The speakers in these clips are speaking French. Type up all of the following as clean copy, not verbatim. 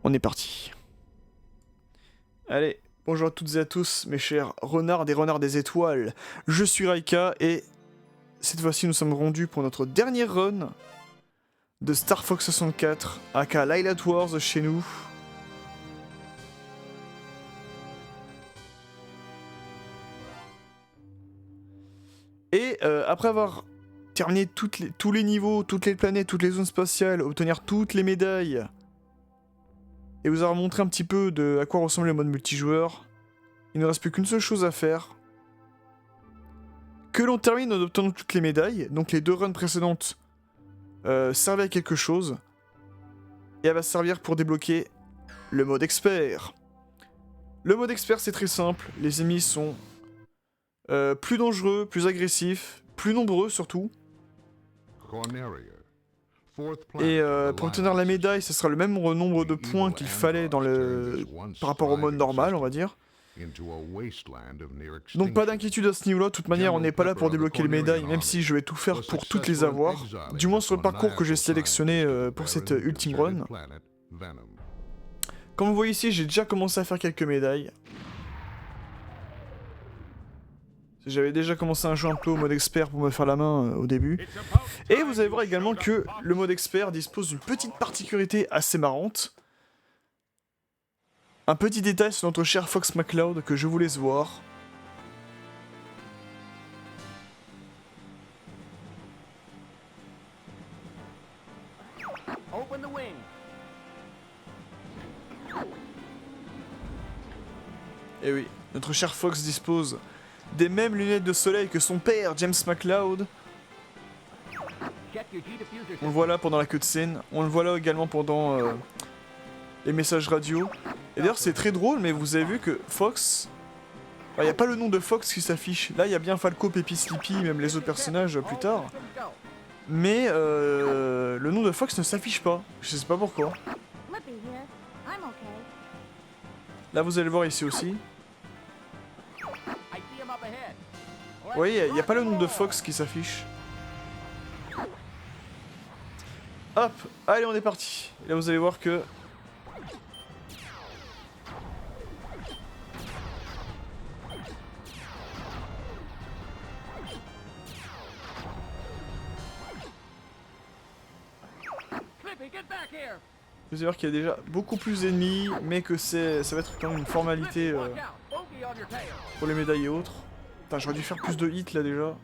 On est parti. Allez, bonjour à toutes et à tous, mes chers renards et renards des étoiles. Je suis Raika et cette fois-ci nous sommes rendus pour notre dernière run de Star Fox 64, aka Lylat Wars chez nous. Et après avoir terminé tous les niveaux, toutes les planètes, toutes les zones spatiales, obtenir toutes les médailles, et vous avoir montré un petit peu de à quoi ressemble le mode multijoueur, il ne reste plus qu'une seule chose à faire. Que l'on termine en obtenant toutes les médailles, donc les deux runs précédentes servaient à quelque chose, et elle va servir pour débloquer le mode expert. Le mode expert c'est très simple, les ennemis sont plus dangereux, plus agressifs, plus nombreux surtout. Et pour obtenir la médaille, ce sera le même nombre de points qu'il fallait dans par rapport au mode normal, on va dire. Donc pas d'inquiétude à ce niveau-là, de toute manière on n'est pas là pour débloquer les médailles, même si je vais tout faire pour toutes les avoir, du moins sur le parcours que j'ai sélectionné pour cette ultime run. Comme vous voyez ici, j'ai déjà commencé à faire quelques médailles. J'avais déjà commencé à jouer un peu au mode expert pour me faire la main au début. Et vous allez voir également que le mode expert dispose d'une petite particularité assez marrante. Un petit détail sur notre cher Fox McCloud que je vous laisse voir. Et oui, notre cher Fox dispose des mêmes lunettes de soleil que son père, James McCloud. On le voit là pendant la cutscene, on le voit là également pendant les messages radio. Et d'ailleurs c'est très drôle, mais vous avez vu que Fox... Il n'y a pas le nom de Fox qui s'affiche. Là il y a bien Falco, Peppy, Sleepy, même les autres personnages plus tard. Mais le nom de Fox ne s'affiche pas. Je sais pas pourquoi. Là vous allez le voir ici aussi. Vous voyez, il n'y a pas le nom de Fox qui s'affiche. Hop, allez on est parti. Et là vous allez voir que... Vous allez voir qu'il y a déjà beaucoup plus d'ennemis, mais que ça va être quand même une formalité pour les médailles et autres. Putain, j'aurais dû faire plus de hits là déjà.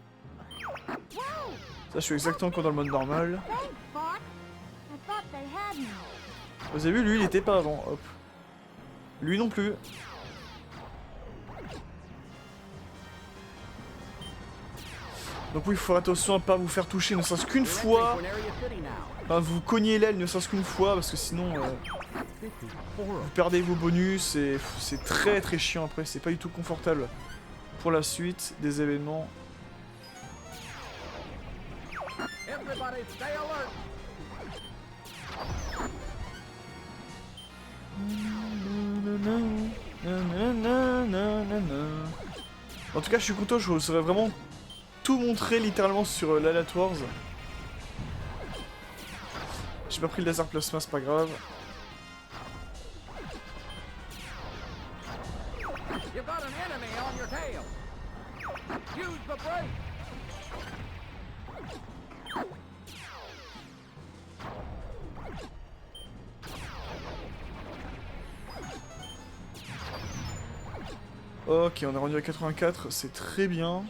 Ça, je suis exactement comme dans le mode normal. Vous avez vu, lui, il était pas avant. Hop. Lui non plus. Donc oui, il faut faire attention à pas vous faire toucher ne serait-ce qu'une fois. Enfin, vous cognez l'aile ne serait-ce qu'une fois, parce que sinon vous perdez vos bonus et c'est très très chiant après, c'est pas du tout confortable pour la suite des événements. En tout cas, je suis content, je vous aurais vraiment tout montré littéralement sur Lylat Wars. J'ai pas pris le laser plasma, c'est pas grave. Ok, on est rendu à 84, c'est très bien.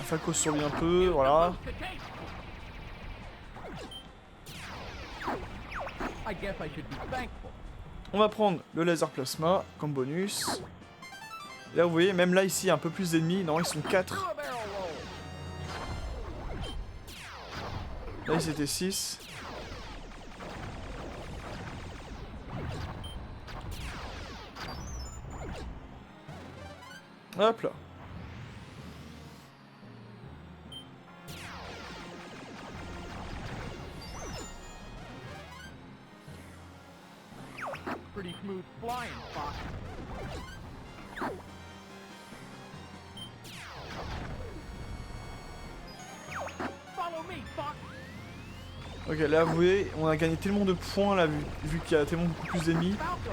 Falco survit un peu, voilà. On va prendre le laser plasma comme bonus. Là vous voyez, même là ici, il y a un peu plus d'ennemis. Non, ils sont 4. Là ils étaient 6. Hop là. smooth flying, Fox. Follow me, Fox. Ok, là, vous voyez, on a gagné tellement de points, là, vu qu'il y a tellement beaucoup plus d'ennemis, Falco,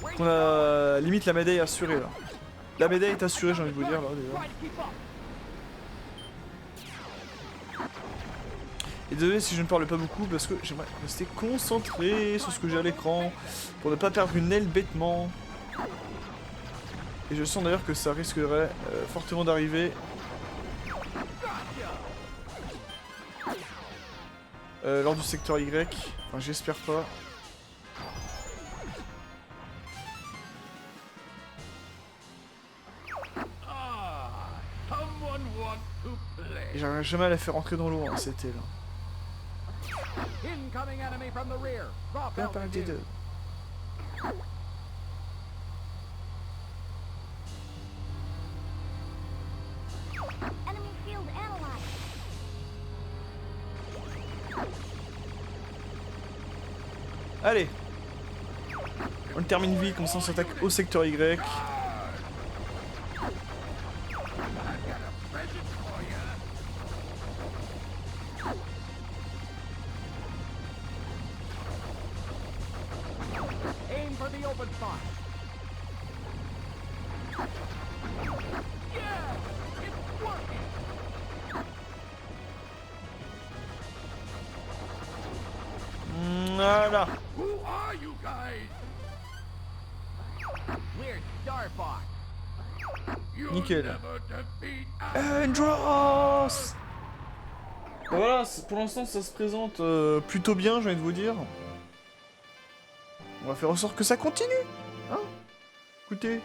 where qu'on you a limite la médaille assurée, là. La médaille est assurée, j'ai envie de vous dire, là, déjà. try to keep up. Et désolé si je ne parle pas beaucoup, parce que j'aimerais rester concentré sur ce que j'ai à l'écran, pour ne pas perdre une aile bêtement. Et je sens d'ailleurs que ça risquerait fortement d'arriver. Lors du secteur Y, enfin j'espère pas. Ah, someone wants to play. Et j'arriverai jamais à la faire rentrer dans l'eau, hein, c'était là. Incoming enemy from the rear. Drop Pas par des altitude. deux. Enemy field analyzed. Allez, on le termine vite, comme ça on s'attaque au secteur Y. Aim for the open spot. Yeah, it's working. Voilà. Who are you guys? We're Star Fox. You'll Nickel. never defeat us. Andros. Voilà, pour l'instant ça se présente plutôt bien, j'ai envie de vous dire. On va faire en sorte que ça continue. Hein? Écoutez.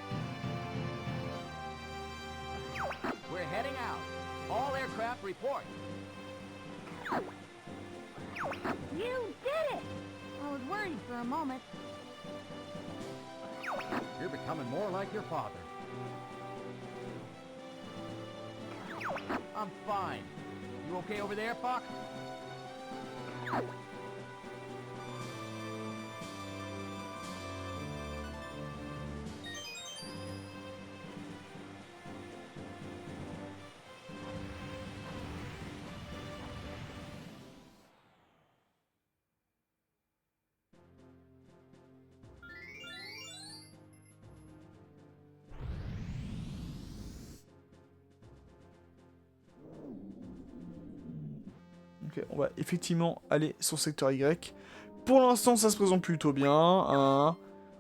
We're heading out. All aircraft report. You did it! I was worried for a moment. You're becoming more like your father. I'm fine. You okay over there, Fox? Ok, on va effectivement aller sur secteur Y. Pour l'instant, ça se présente plutôt bien. Hein.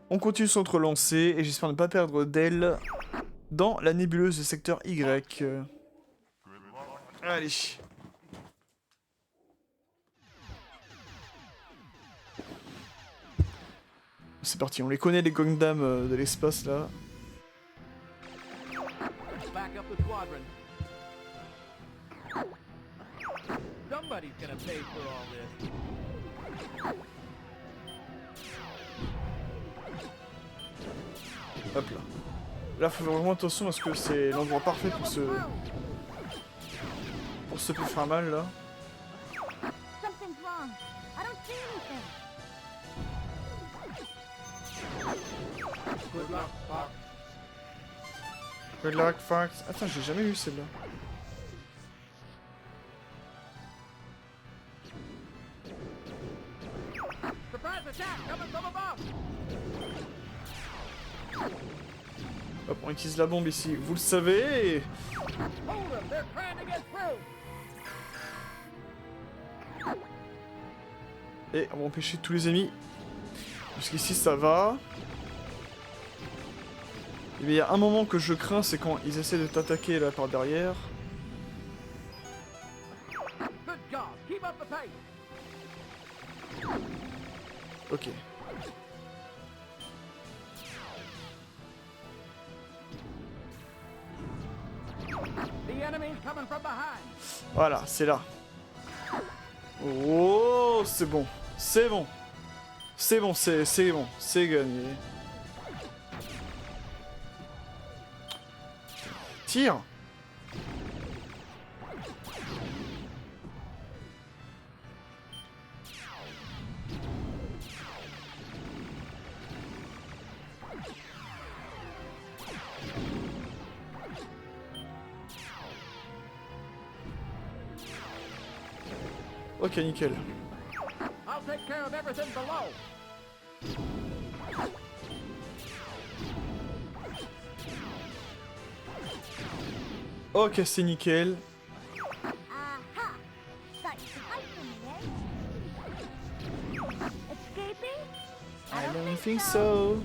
On continue sur notre lancée et j'espère ne pas perdre d'aile dans la nébuleuse du secteur Y. Allez. C'est parti, on les connaît les Gundam de l'espace là. Back up the squadron. Somebody's gonna pay for all this. Hop là. Là, faut faire vraiment attention parce que c'est l'endroit parfait pour se faire mal là. Something's wrong. I don't see anything. Good luck, Fox. Good luck, Fox. Attends, j'ai jamais eu celle-là. Surprise attack coming from above. Hop, on utilise la bombe ici, vous le savez. Hold them. They're trying to get through. Et on va empêcher tous les ennemis. Jusqu'ici ça va. Et bien, il y a un moment que je crains, c'est quand ils essaient de t'attaquer là par derrière. Good job. Keep up the pace. Ok. The enemy's coming from behind. Voilà, c'est là. Oh, c'est bon. C'est bon. C'est bon, c'est bon. C'est gagné. Tire. Ok, nickel. I'll take care of everything below. Ok, c'est nickel. Aha! Thought you could hide from me, eh? Escaping? I don't think so.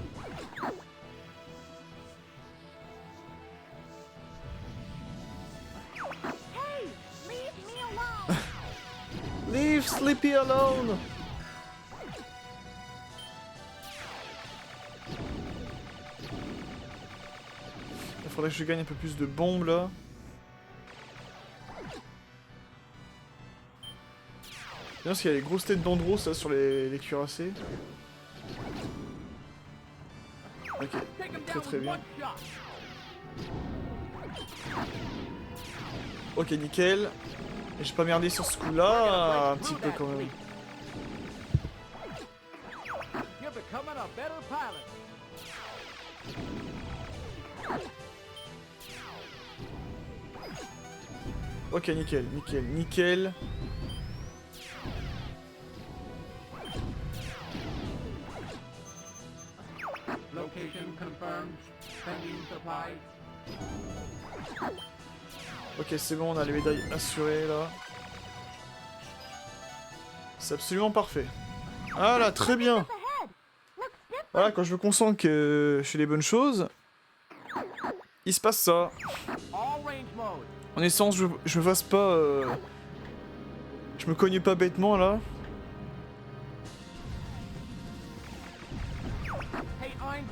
Hey! Leave me alone! Leave Sleepy alone. Il faudrait que je gagne un peu plus de bombes là. Bien parce qu'il y a les grosses têtes d'Andros là sur les cuirassés. Ok, Take him très down très with bien. one shot. Ok, nickel. Et j'ai pas merdé sur ce coup-là, un petit peu quand même. You're becoming a better pilot. Ok, nickel, nickel, nickel. Location confirmed. Sending supplies. Ok, c'est bon, on a les médailles assurées là. C'est absolument parfait. Voilà, très bien. Up ahead! Looks different! Voilà, quand je me concentre que je fais les bonnes choses, il se passe ça. All range mode. En essence, je me fasse pas... Je me cogne pas bêtement là. Hey, I'm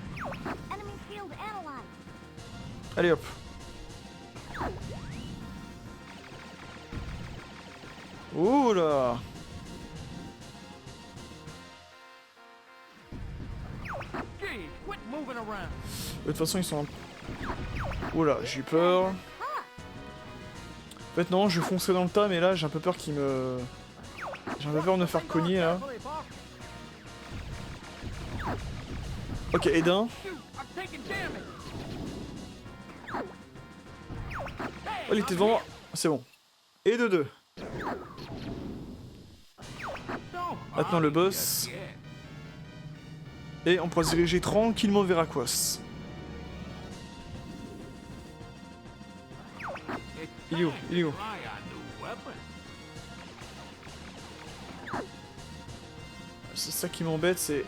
Enemy field analyzed! Allez hop. Ouh là. Gee, quit moving around. De toute façon, ils sont... Oula, j'ai eu peur. En fait, non, je foncerai dans le tas, mais là, j'ai un peu peur qu'ils me... J'ai un peu peur de me faire cogner, là. Carefully, boss. Ok, Edin. Shoot, I'm taking damage. Hey, Oh, il était devant moi. C'est bon. Et de deux. don't Maintenant, le hide boss. just yet. Et on pourra se diriger tranquillement vers Aquas. It's Il est où? time Il est où? to try a new weapon. C'est ça qui m'embête, c'est...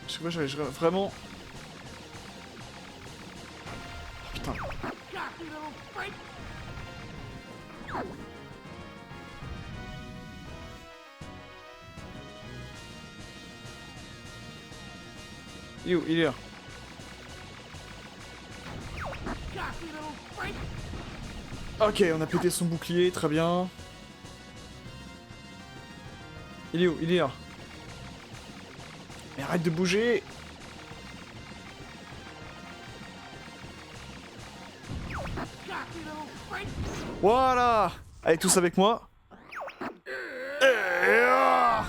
Je sais pas, j'arrive vraiment... Oh, putain. Cocky little freak. Il est où? Il est là. Cocky little freak. Ok, on a pété son bouclier, très bien. Il est où? Il est là. Mais arrête de bouger! Cocky little freak. Voilà! Allez, tous avec moi. Et ah.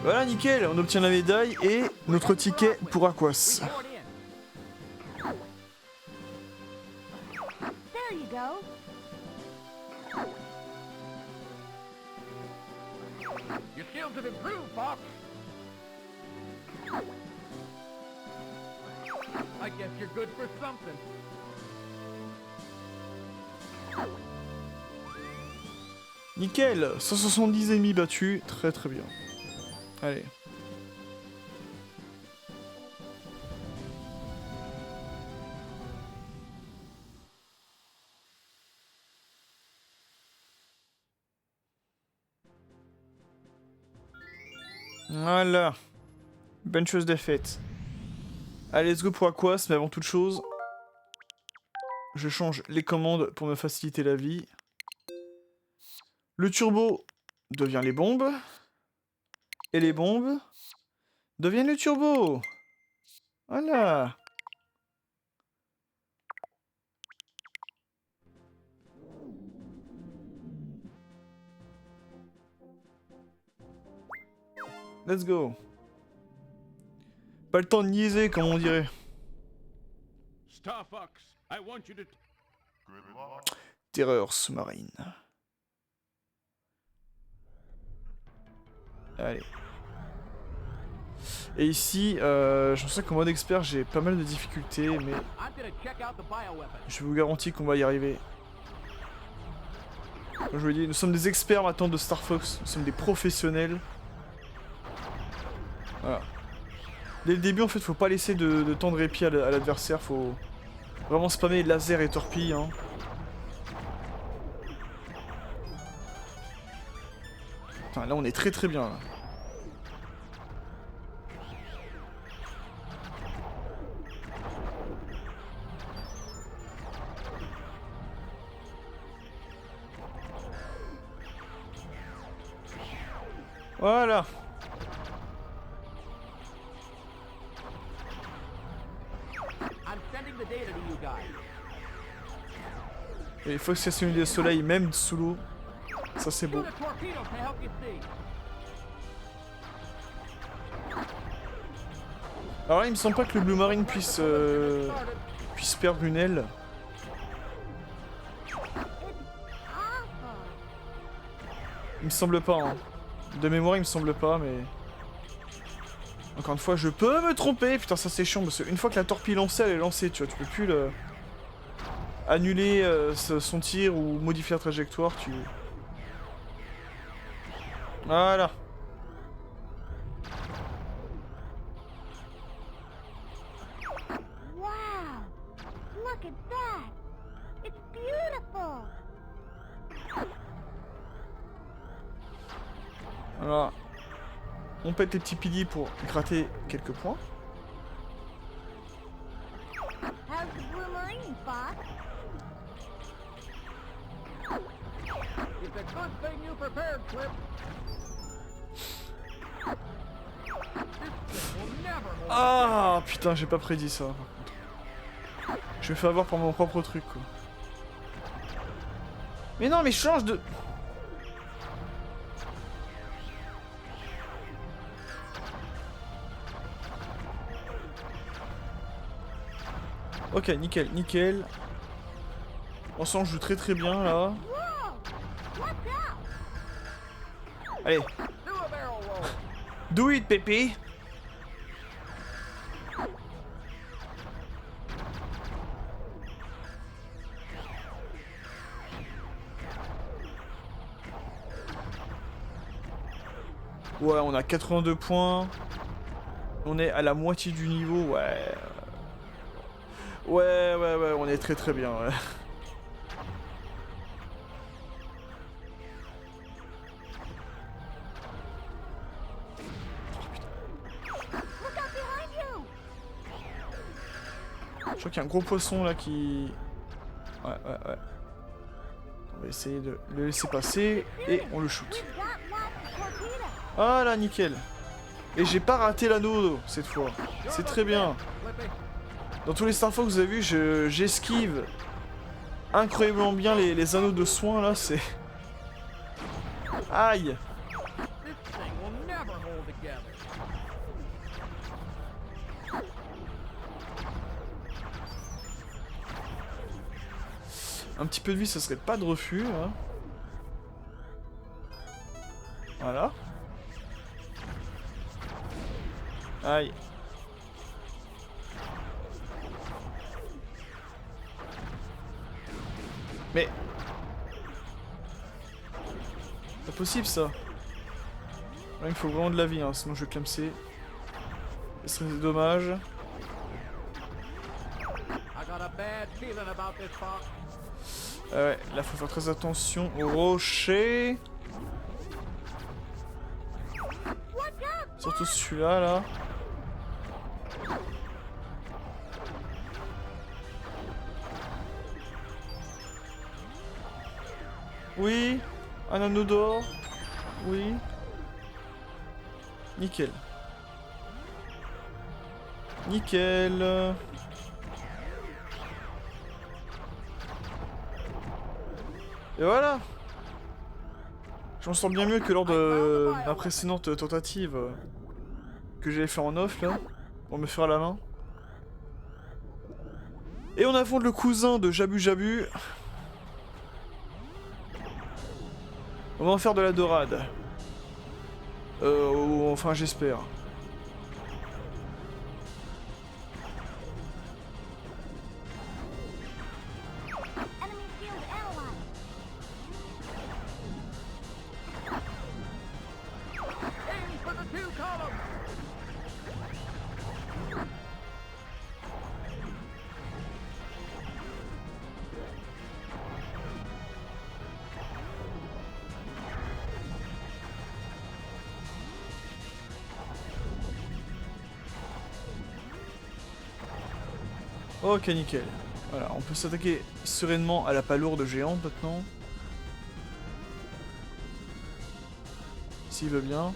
Voilà, nickel, on obtient la médaille et notre ticket pour Aquas. Report in. There you go! Your skills have improved, Fox. I guess you're good for something. Nickel, 170 ennemis battus, très très bien. Allez. Voilà. Bonne chose de faite. Allez, let's go pour Aquas, mais avant toute chose, je change les commandes pour me faciliter la vie. Le turbo devient les bombes. Et les bombes deviennent le turbo. Voilà. let's go. Pas le temps de niaiser, comme on dirait. Star Fox, I want you to. Terreur sous-marine. Allez. Et ici, je sais qu'en mode expert, j'ai pas mal de difficultés, mais I'm gonna check out the bioweapon. je vous garantis qu'on va y arriver. Comme je vous l'ai dit, nous sommes des experts maintenant de Star Fox. Nous sommes des professionnels. Voilà. Dès le début, en fait, faut pas laisser de temps de répit à l'adversaire. Faut vraiment spammer laser et torpille. Hein. Putain, là, on est très bien. Là. Voilà. I'm sending the data to you guys. Et il faut que ça soit une idée de soleil, même sous l'eau. Ça, c'est beau. Shoot a torpedo to help you see. Alors là, il me semble pas que le Blue Marine puisse perdre une aile. Il me semble pas, hein. De mémoire, il me semble pas, mais... Encore une fois, je peux me tromper. Putain, ça c'est chiant, parce qu'une fois que la torpille est lancée, elle est lancée, tu vois. Tu peux plus le... annuler son tir ou modifier la trajectoire, tu... Voilà. Wow! Look at that! It's beautiful! Voilà. On pète les petits piliers pour gratter quelques points. How's the Blue Marine, Fox? It's a good thing you prepared, Clip. This thing will never hold. Ah putain, j'ai pas prédit ça. Par contre. Je me fais avoir pour mon propre truc, quoi. Mais non, mais change de... Ok, nickel, nickel. On s'en joue très bien là. Whoa! Watch out! Allez, Do a barrel roll. do it, Pépé. Ouais, on a 82 points. On est à la moitié du niveau, ouais. Ouais, on est très bien, ouais. Look out behind you! Je crois qu'il y a un gros poisson là qui... Ouais. On va essayer de le laisser passer et on le shoot. We've got lots of torpedoes! Voilà, nickel. Et j'ai pas raté l'anneau cette fois. C'est très bien. Flippy. Dans tous les Star Fox, vous avez vu, j'esquive incroyablement bien les anneaux de soin là, c'est... Aïe. This thing will never hold together. Un petit peu de vie, ça serait pas de refus, hein. Voilà. Aïe. Mais... C'est pas possible ça. Là, il me faut vraiment de la vie, hein, sinon je vais clamser. Ce serait dommage. I got a bad feeling about this, Fox. Ouais, là faut faire très attention au rocher. Watch out! Surtout celui-là, là. Oui, un anneau d'or. Oui. Nickel. Nickel. Et voilà. Je m'en sors bien mieux que lors de ma précédente tentative. que j'avais fait en off là, pour me faire la main. Et on affronte le cousin de Jabu Jabu. On va en faire de la dorade. Enfin j'espère. Enemy shield analyzed. Aim for the 2 columns. Ok, nickel. Voilà, on peut s'attaquer sereinement à la palourde géante maintenant. S'il veut bien.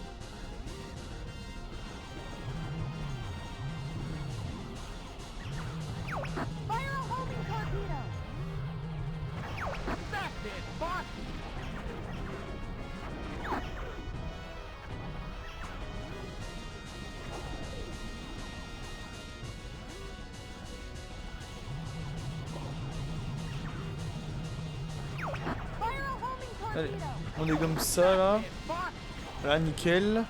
Fire a homing torpedo. That's it, boss. Fire a homing Allez, torpedo. on est comme ça là. Boss, Voilà, nickel.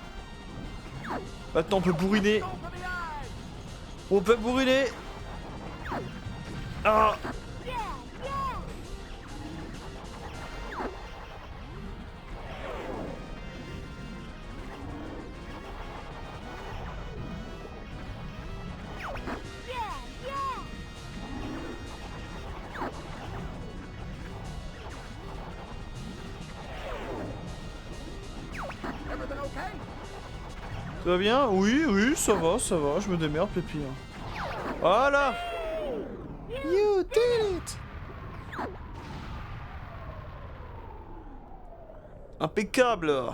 Maintenant on peut bourriner. go for the eyes. On peut bourriner. Ah! Yeah, yeah. Yeah, yeah. Everything okay? Ça va bien? Oui, oui, ça va, je me démerde, Pépi. Voilà! You did it! Impeccable!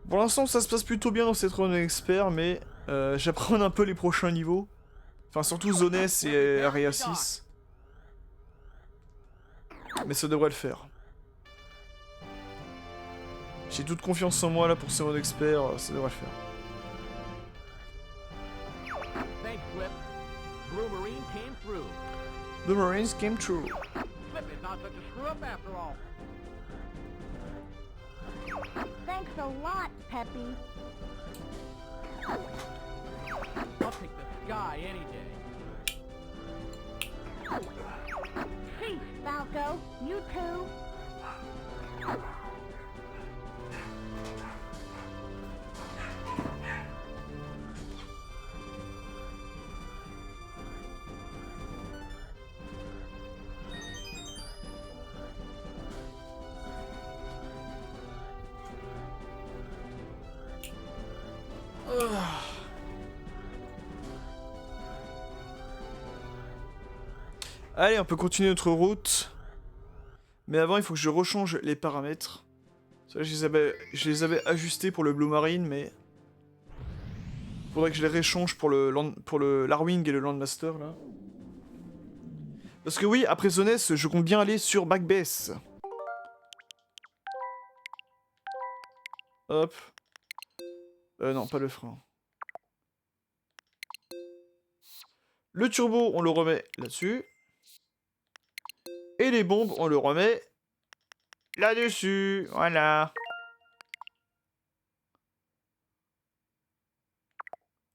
Pour l'instant, ça se passe plutôt bien dans cette run expert, mais j'apprends un peu les prochains niveaux. Enfin, surtout Zone S et Area 6. Mais ça devrait le faire. J'ai toute confiance en moi là pour ce mode expert, ça devrait le faire. Thanks, Flip. Blue Marine came through. The Marines came true. Flip is not such a screw up after all. Thanks a lot, Peppy. I'll take the sky any day. Peace, Falco. You too. Allez, on peut continuer notre route. Mais avant, il faut que je rechange les paramètres. Ça, je les avais ajustés pour le Blue Marine, mais... faudrait que je les réchange pour le l'Arwing et le Landmaster, là. Parce que oui, après Zone S, je compte bien aller sur Backbase. Hop. Non, pas le frein. Le turbo, on le remet là-dessus. Et les bombes, on le remet là-dessus. Voilà.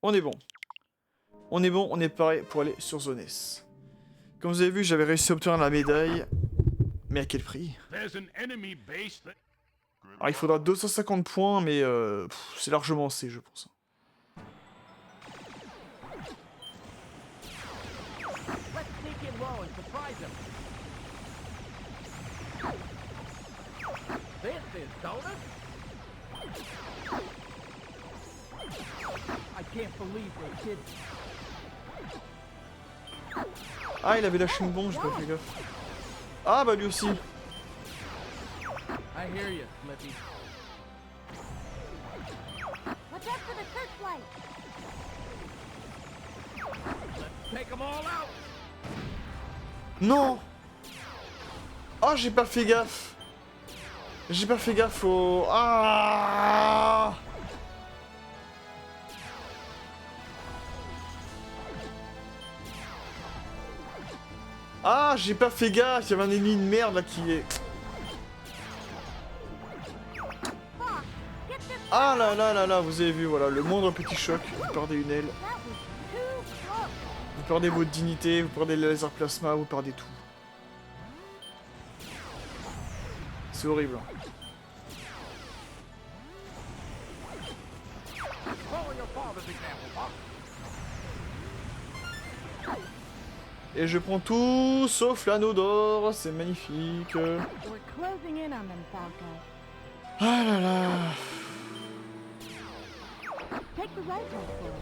On est bon. On est bon, on est prêt pour aller sur Zone S. Comme vous avez vu, j'avais réussi à obtenir la médaille. Mais à quel prix? There's an enemy base that... Alors il faudra 250 points, mais c'est largement assez, je pense. Let's sneak in low and surprise him. This is donut? I can't believe they did. Ah, il avait lâché une bombe, j'ai pas fait gaffe. Ah, bah lui aussi. I hear you, Slippy. Watch out for the searchlight. Let's take them all out. Non. Oh, j'ai pas fait gaffe. J'ai pas fait gaffe au... Ah! Ah, j'ai pas fait gaffe, il y avait un ennemi de merde là qui est... Ah là là là là, vous avez vu, voilà, le moindre petit choc, vous perdez une aile, That was too close. vous perdez votre dignité, vous perdez le laser plasma, vous perdez tout. C'est horrible. Follow your father's example, Fox. Et je prends tout, sauf l'anneau d'or, c'est magnifique. We're closing in on them, Falco. Ah là là. Take the right one for it.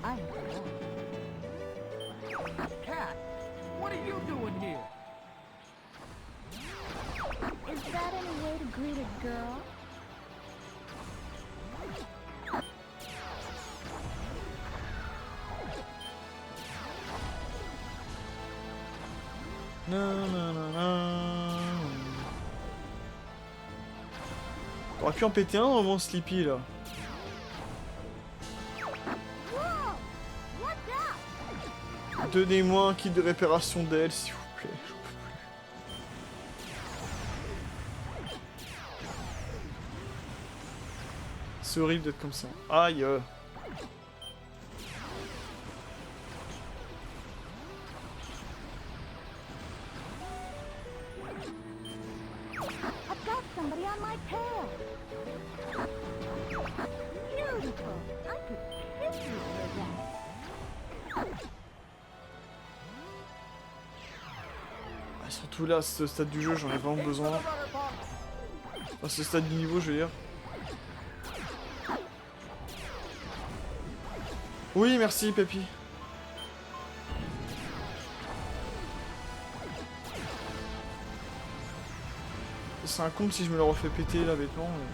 I have the left. Cat, what are you doing here? Is that any way to greet a girl? Non, non, non, non. T'aurais pu en péter un dans mon Sleepy là. Whoa! What's up? Donnez-moi un kit de réparation d'aile s'il vous plaît. J'en peux plus. C'est horrible d'être comme ça. Aïe. I've got somebody on my tail. Beautiful. I could kiss you for that. Ah, surtout là, à ce stade du jeu, j'en ai vraiment besoin. À ce stade du niveau, je veux dire. Oui, merci, Papy. C'est un compte si je me le refais péter là bêtement. Mais...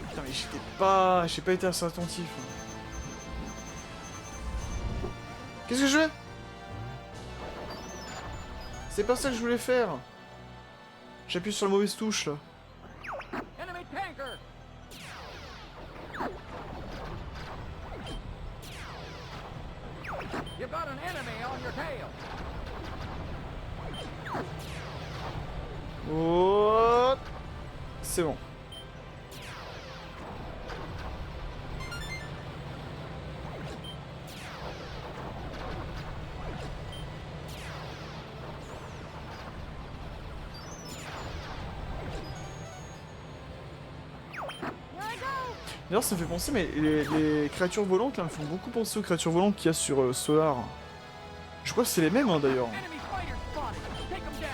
Putain mais j'ai pas été assez attentif. Hein. Qu'est-ce que je fais? C'est pas ça que je voulais faire. J'appuie sur la mauvaise touche là. Enemy tanker! You've got an enemy on your tail. Oh, c'est bon. Here I go. D'ailleurs, ça me fait penser, mais les créatures volantes là me font beaucoup penser aux créatures volantes qu'il y a sur Solar. Je crois que c'est les mêmes hein, d'ailleurs. Enemy fighter spotted. Take him down.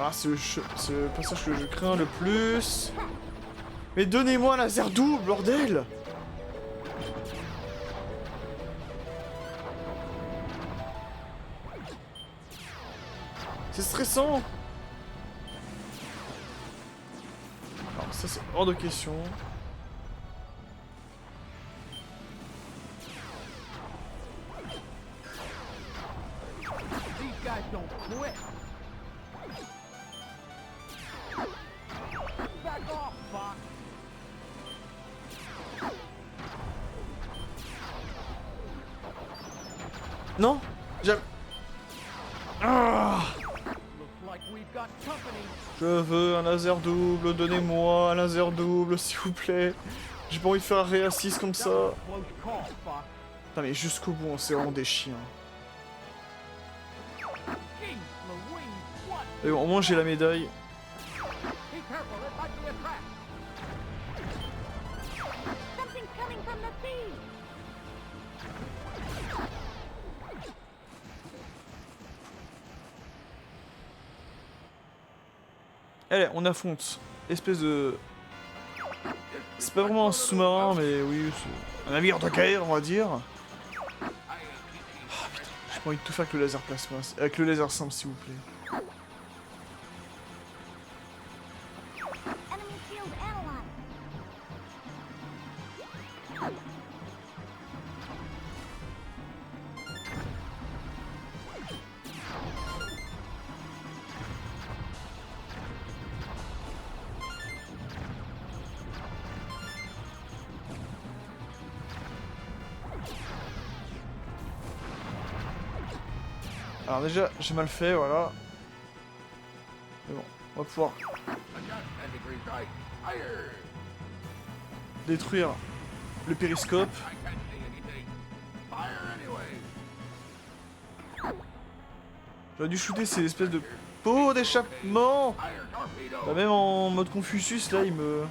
Ah, c'est le passage que je crains le plus. Mais donnez-moi un laser double, bordel! C'est stressant! Alors ça c'est hors de question. These guys don't quit. Back off, Fox. Non? J'aime... Ah! Looks like we've got company. Je veux un laser double, donnez-moi un laser double s'il vous plaît. J'ai pas envie de faire un réassist comme That ça. was a close call, Fox. Putain mais jusqu'au bout, c'est vraiment des chiens. King Louise, what? Et bon, au moins j'ai la médaille. Be careful, it might be a trap. Something's coming from the sea. Allez, on affronte. Espèce de... C'est pas vraiment un sous-marin, mais oui, c'est un navire de guerre, on va dire. Ah putain, j'ai pas envie de tout faire avec le laser plasma, avec le laser simple, s'il vous plaît. Enemy shield analyzed. Alors déjà, j'ai mal fait, voilà. Mais bon, on va pouvoir détruire le périscope. J'aurais dû shooter ces espèces de pots d'échappement. Bah, même en mode Confucius, là, il me...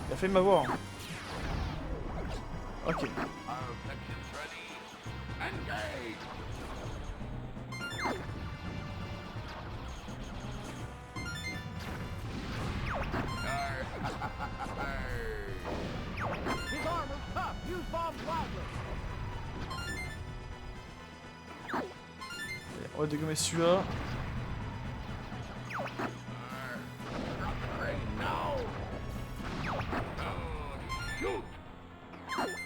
Il a failli m'avoir. Ok. His armor's tough. Use bombs loudly. On va dégommer celui-là.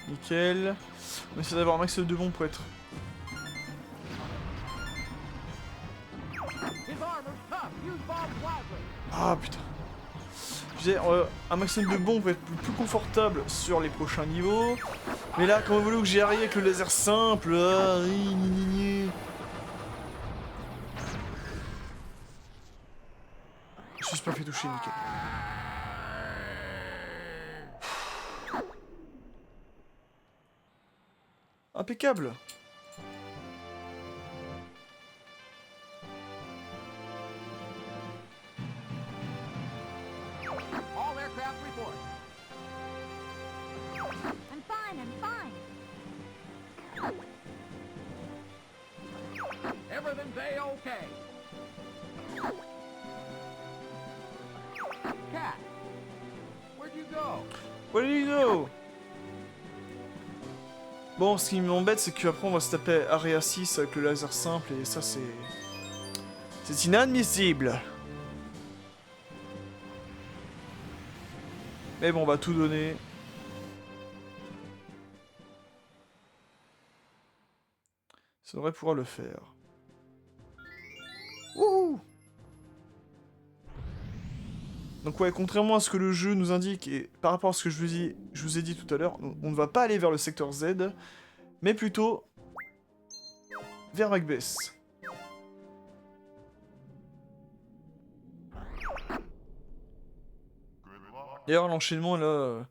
Nickel. On va essayer d'avoir un maximum de bombes pour être... His armor's tough. Use bombs loudly. Ah putain. Je disais, un maximum de bombes pour être plus confortable sur les prochains niveaux. Mais là, comment voulez-vous que j'y arrive avec le laser simple? Ah, oui, ni, ni, ni. Je suis pas fait toucher, nickel. Impeccable. All aircraft report. I'm fine, I'm fine. Everything's A-okay. Cat, where'd you go? Where do you go? Bon, ce qui m'embête, c'est qu'après on va se taper Area 6 avec le laser simple, et ça c'est... C'est inadmissible. Mais bon, on va tout donner. Ça devrait pouvoir le faire. Wouhou! Donc ouais, contrairement à ce que le jeu nous indique, et par rapport à ce que je vous ai dit tout à l'heure, on ne va pas aller vers le secteur Z, mais plutôt vers Macbeth. D'ailleurs, l'enchaînement là...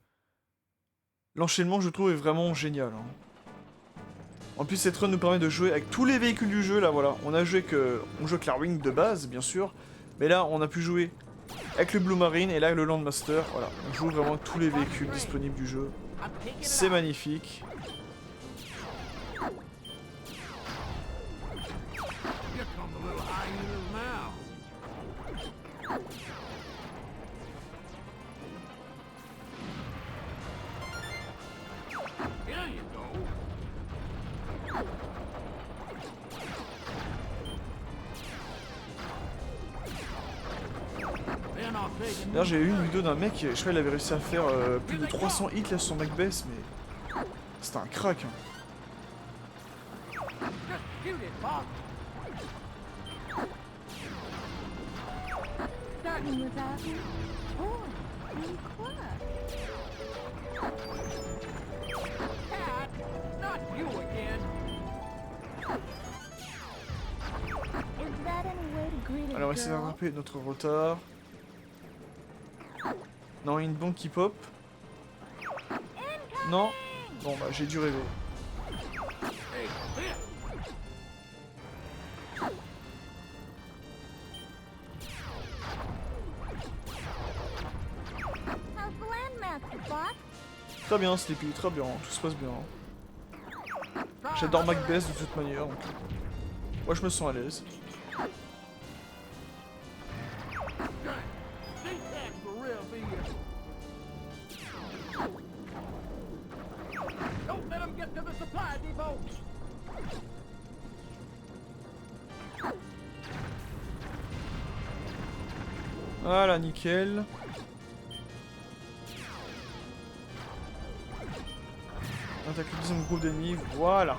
L'enchaînement, je trouve, est vraiment génial. Hein. En plus, cette run nous permet de jouer avec tous les véhicules du jeu, là, voilà. On joue avec la Wing de base, bien sûr, mais là, on a pu jouer avec le Blue Marine et là le Landmaster, voilà, on joue vraiment tous les véhicules disponibles du jeu. C'est magnifique. D'ailleurs, j'ai eu une vidéo d'un mec, je crois qu'il avait réussi à faire plus de 300 hits là sur Macbeth, mais c'était un crack. Hein. Starting without you? Oh, I'm clutch. Cat, not you again. Is that any way to greet a Alors, on va essayer de girl? rattraper notre retard. Non, une bombe qui pop. Non. Bon, bah, j'ai dû rêver. How's the Landmaster, Fox? Très bien, Sleepy, très bien, tout se passe bien. J'adore Macbeth de toute manière, donc... Moi, je me sens à l'aise. Don't let him get to the supply depot. Voilà, nickel. On attaque le deuxième groupe d'ennemis, voilà.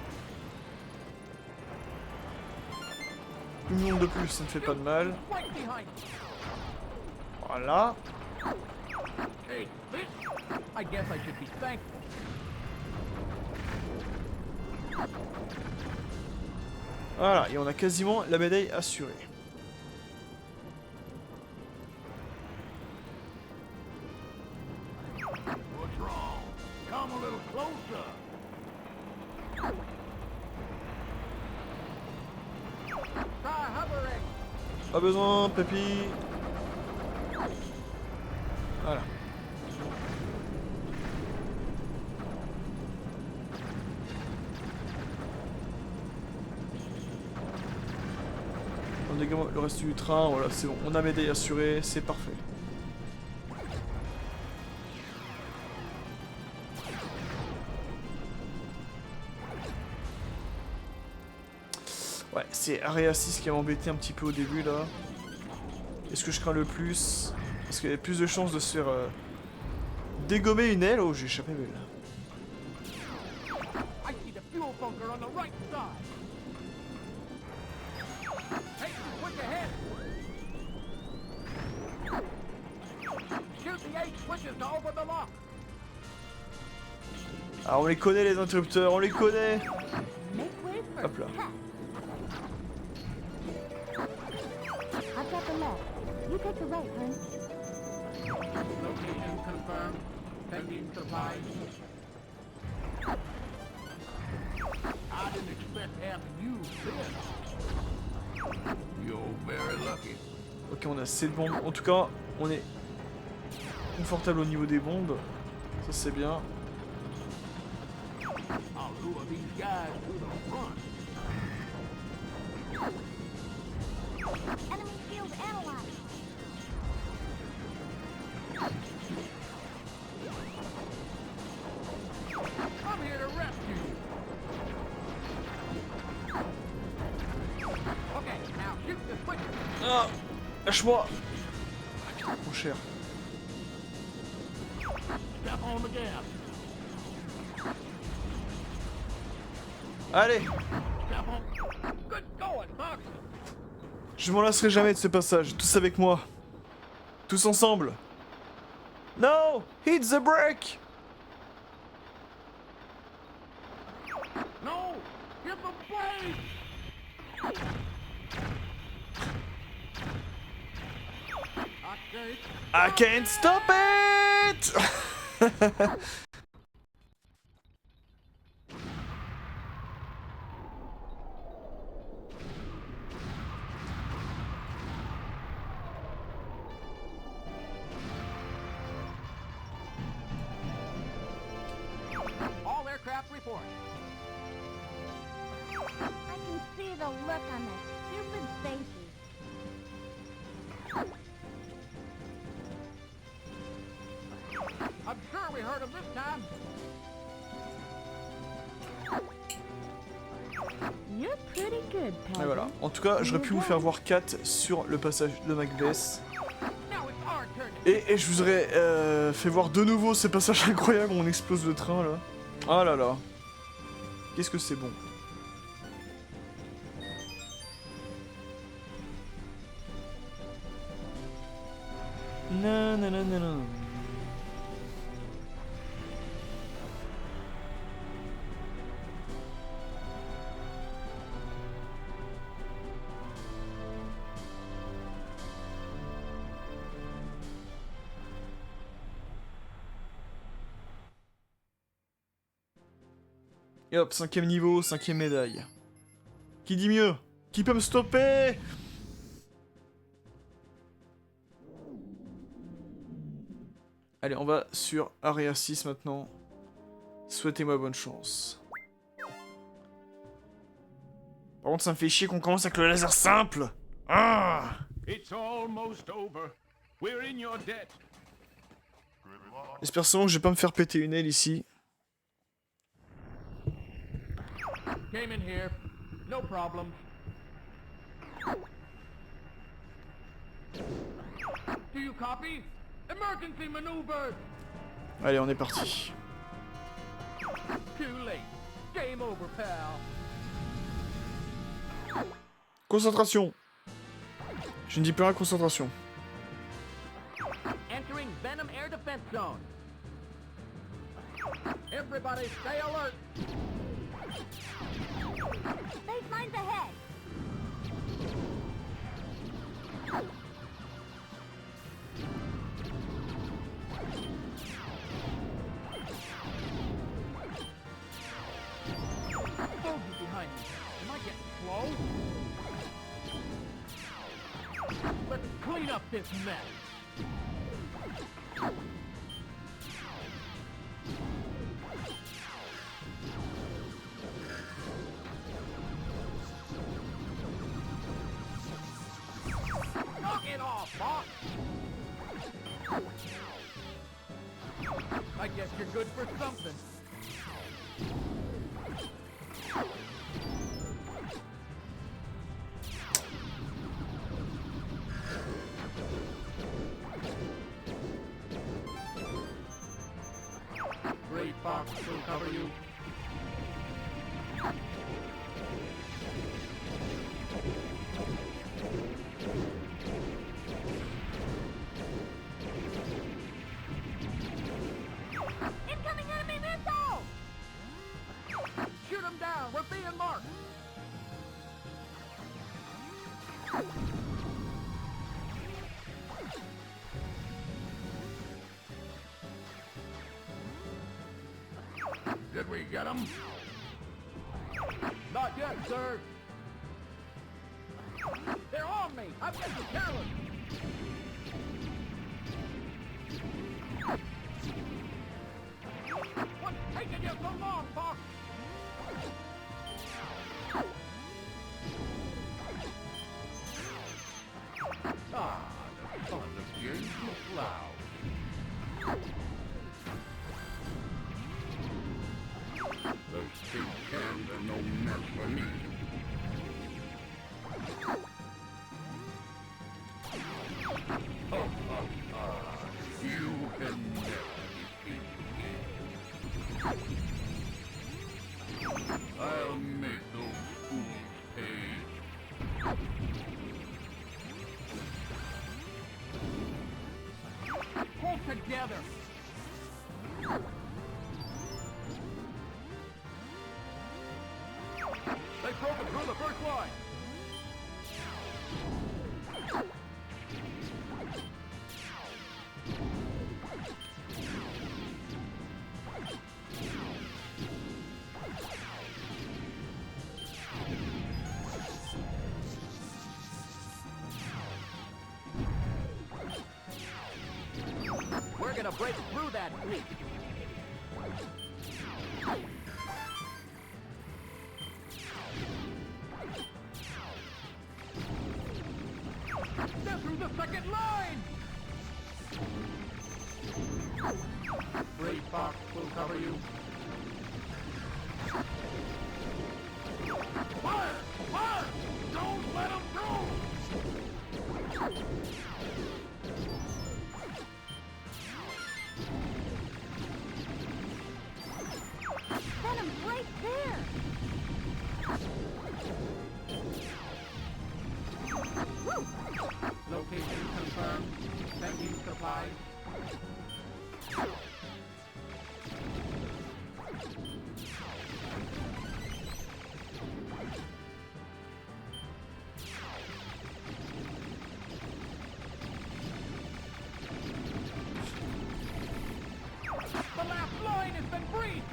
Une monde de plus, ça ne fait pas de mal. Right behind you. Voilà. Hey, I guess I should be thankful. Voilà, et on a quasiment la médaille assurée. What's wrong? Come a little closer. Try hovering. Pas besoin, papy. Voilà. On dégaine le reste du train, voilà, c'est bon. On a médaille assurée, c'est parfait. Ouais, c'est Area 6 qui m'a embêté un petit peu au début là. Est-ce que je crains le plus? Parce qu'il y a plus de chances de se faire dégommer une aile. Oh, j'ai échappé belle. I see the fuel bunker on the right side. Hey, quick ahead. Shoot the 8 switches to open the lock. Alors on les connaît les interrupteurs, on les connaît. Make way for Hop là. attack. I've got the left. You take the right, hon. Location confirmed. Pending supplies. I didn't expect to have to use this. You're very lucky. Ok, on a assez de bombes. En tout cas, on est confortable au niveau des bombes. Ça c'est bien. I'll lure these guys to the front. Enemy field analyzed. I'm here to rescue you. Okay, now shoot the switches. Ah, lâche-moi. Ah, putain, trop cher. Step on the gas. Allez, Step on. Good going, Fox. je m'en lasserai jamais de ce passage. Tous avec moi. Tous ensemble. No, hit the brake. No, hit the brake. Okay. I can't stop it. All aircraft report. I can see the look on their stupid faces. I'm sure we heard him this time. You're pretty good, Et voilà. En tout cas, j'aurais pu vous faire voir 4 sur le passage de Macbeth. Now it's our turn. Et je vous aurais fait voir de nouveau ce passage incroyable où on explose le train là. Ah là là. Qu'est-ce que c'est bon. Non, non, non, non, non. Et hop, 5ème niveau, 5ème médaille. Qui dit mieux? Qui peut me stopper? Allez, on va sur Area 6 maintenant. Souhaitez-moi bonne chance. Par contre, ça me fait chier qu'on commence avec le laser simple. Ah! It's almost over. We're in your debt. J'espère seulement que je vais pas me faire péter une aile ici. Came in here. No problem. Do you copy? Emergency maneuvers! Allez, on est parti. Too late. Game over, pal. Concentration. Je ne dis plus rien, concentration. Entering Venom Air Defense Zone. Everybody stay alert. Baseline's ahead. Bogey behind me. Am I getting slow? Let's clean up this mess. Knock it off, Boss! I guess you're good for something. Gray Fox will cover you. Incoming enemy missile! Shoot him down! We're being marked! Did we get him? Not yet, sir! They're on me! I've got the careless! What's taking you so long, Fox? Ah, the fun of games is loud. Those two cans are no mess for me. You can never defeat me. I'll make those fools pay. Hold together! They've broken through the first line! We're gonna break through that fleet! They're through the second line! Gray Fox will cover you. Fire! Fire! Don't let them through! Venom's right there! Woo! Location confirmed. Sending supplies. The last line has been breached!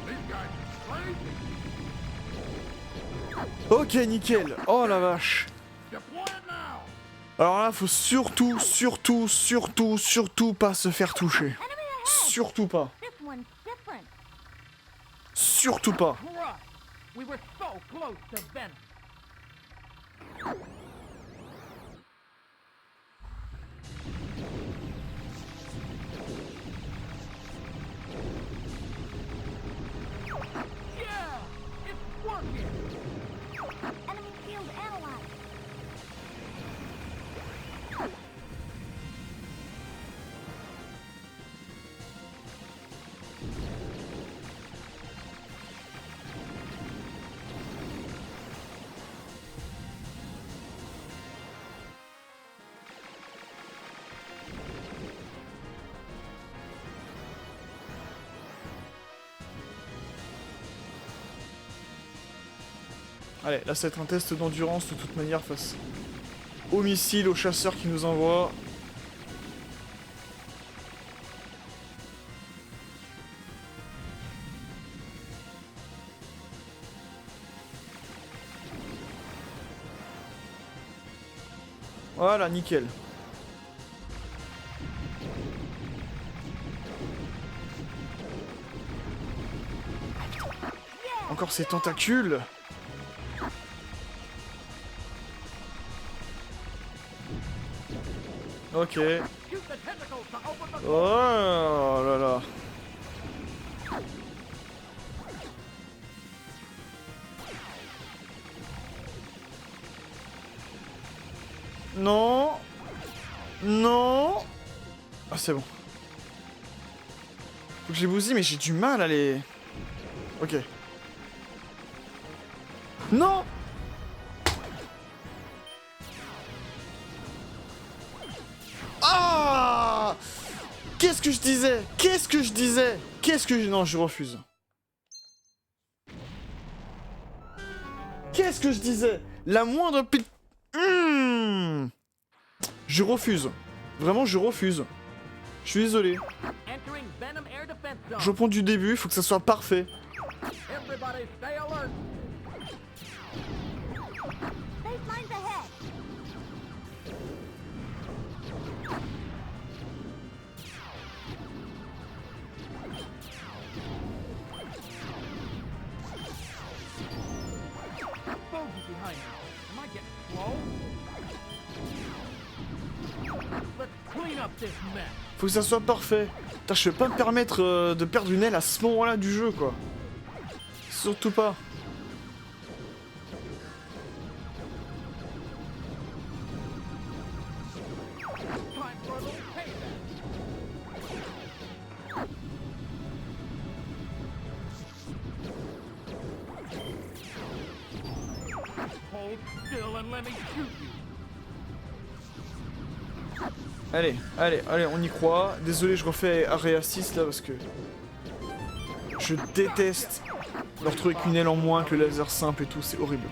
These guys are crazy. Ok, nickel. Oh la vache. Deploy it now. Alors là, faut surtout, surtout, surtout, surtout pas se faire toucher. Enemy ahead! Surtout pas. This one's different. Surtout pas. Crushed! We were so close to Venom! Yeah! It's working! Enemy field analyzed. Allez, là ça va être un test d'endurance de toute manière face aux missiles, aux chasseurs qui nous envoient. Voilà, nickel. Encore ces tentacules. Ok. Use the tentacles to open the Oh là là. Non. Non. Ah c'est bon. Faut que je les bousille mais j'ai du mal à les... Ok. Non. Ah. Qu'est-ce que je disais? Qu'est-ce que je disais? Qu'est-ce que je... Non, je refuse. Qu'est-ce que je disais? La moindre petite... Je refuse. Vraiment, je refuse. Je suis désolé. entering Venom air defense zone. Je reprends du début, il faut que ça soit parfait. Everybody stay alert. Baseline's ahead. Bogey behind me. Am I getting slow? Let's clean up this mess. Faut que ça soit parfait. Putain, je peux pas me permettre de perdre une aile à ce moment-là du jeu, quoi. Surtout pas. Time for a little payback. Hold still and let me shoot you. Allez, allez, allez, on y croit. Désolé, je refais arrêt assist là parce que... Je déteste leur retrouver qu'une aile en moins, que le laser simple et tout, c'est horrible.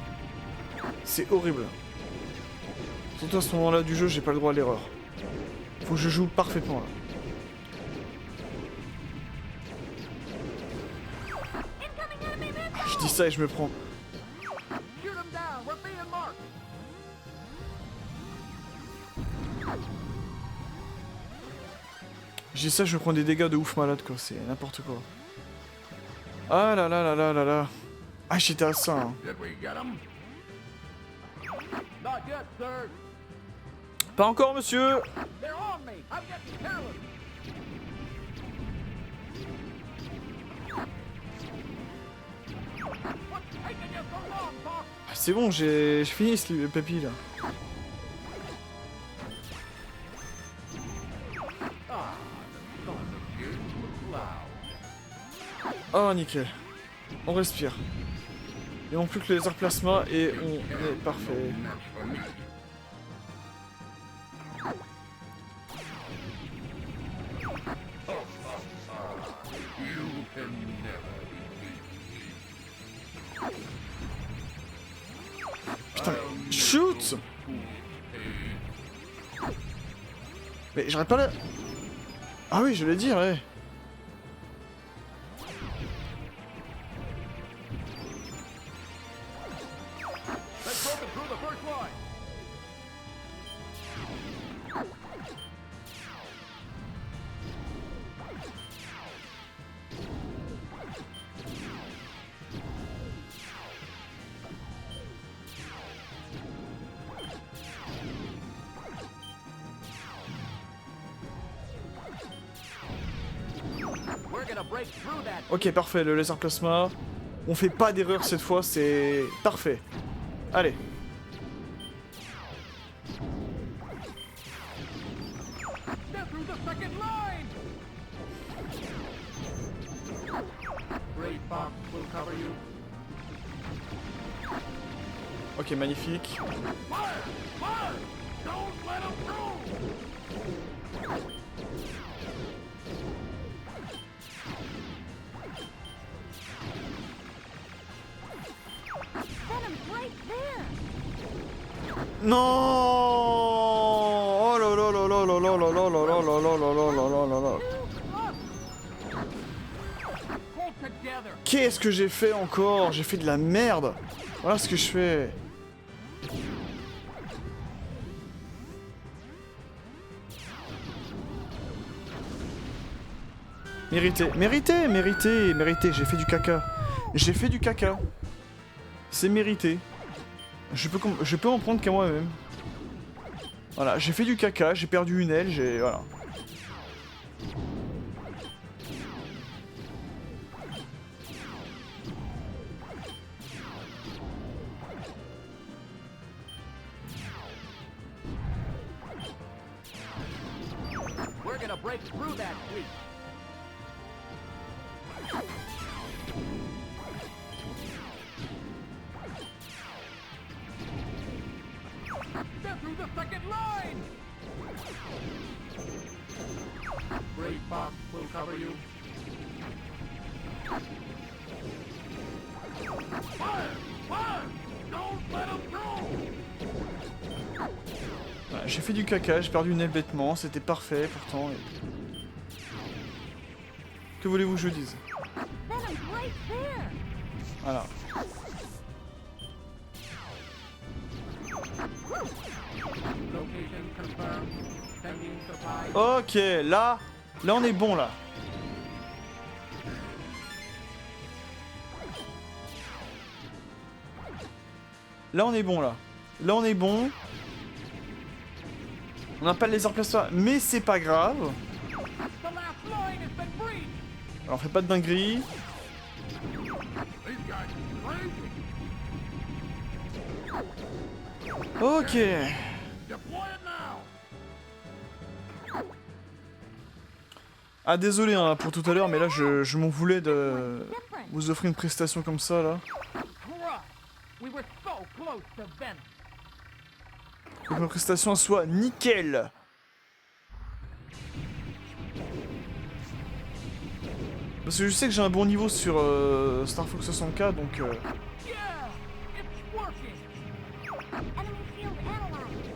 C'est horrible. Surtout à ce moment-là du jeu, j'ai pas le droit à l'erreur. Faut que je joue parfaitement là. Incoming enemy missile! Je dis ça et je me prends. Shoot him down. We're being marked. Je dis ça, je me prends des dégâts de ouf malade quoi, c'est n'importe quoi. Ah là là là là là là. Ah j'étais à ça hein. Did we get him? Not yet, sir. Pas encore monsieur. They're on me. I'm getting careless. What's taking you so long, Fox? Ah, c'est bon, j'ai fini ce papy là. Oh nickel. On respire. Il manque plus que le laser plasma et on est parfait. Putain, mais shoot! Mais j'arrête pas là. Ah oui, je l'ai dit, ouais. They've broken through the first line. We're gonna break through that. Ok, parfait, le laser plasma. On fait pas d'erreur cette fois, c'est parfait. Allez. Step through the second line. Great Fox will cover you. Ok, magnifique. Fire! Fire! Don't let him through! Venom's right Non. Oh là là là là là là là là là là là là là là là là là. Hold together. Qu'est-ce que j'ai fait encore? J'ai fait de la merde. Voilà ce que je fais. Mérité, mérité, mérité, mérité. J'ai fait du caca. J'ai fait du caca. C'est mérité. Je peux en prendre qu'à moi-même. Voilà, j'ai fait du caca, j'ai perdu une aile, j'ai... Voilà. We're gonna break through that sweep. They're through the second line. Brave Fox will cover you. Fire! Fire! Don't let them through! Voilà, j'ai fait du caca, j'ai perdu une aile bêtement, c'était parfait pourtant. Et... Que voulez-vous que je dise? Venom's right there. Voilà. Location confirmed. Sending supplies. Ok, là on est bon là. Là on est bon là. Là on est bon. On n'a pas le laser plasma, mais c'est pas grave. The last line has been breached. Alors fais pas de dinguerie. These guys are crazy. Ok. Deploy it now. Ah désolé hein, pour tout à l'heure, mais là je m'en voulais de vous offrir une prestation comme ça là. Hurrah! We were so close to Venom. Que ma prestation soit nickel. Parce que je sais que j'ai un bon niveau sur Star Fox 60K, donc... Yeah! It's working! Enemy shield analyzed.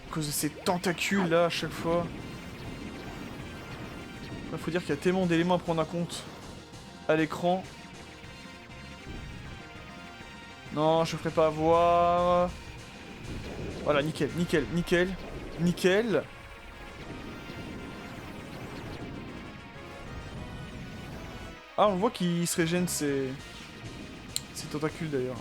à cause de ces tentacules là à chaque fois. Là, faut dire qu'il y a tellement d'éléments à prendre en compte à l'écran. Non, je ferai pas avoir. Voilà, nickel, nickel, nickel, nickel. Ah, on voit qu'il se régène ses tentacules d'ailleurs.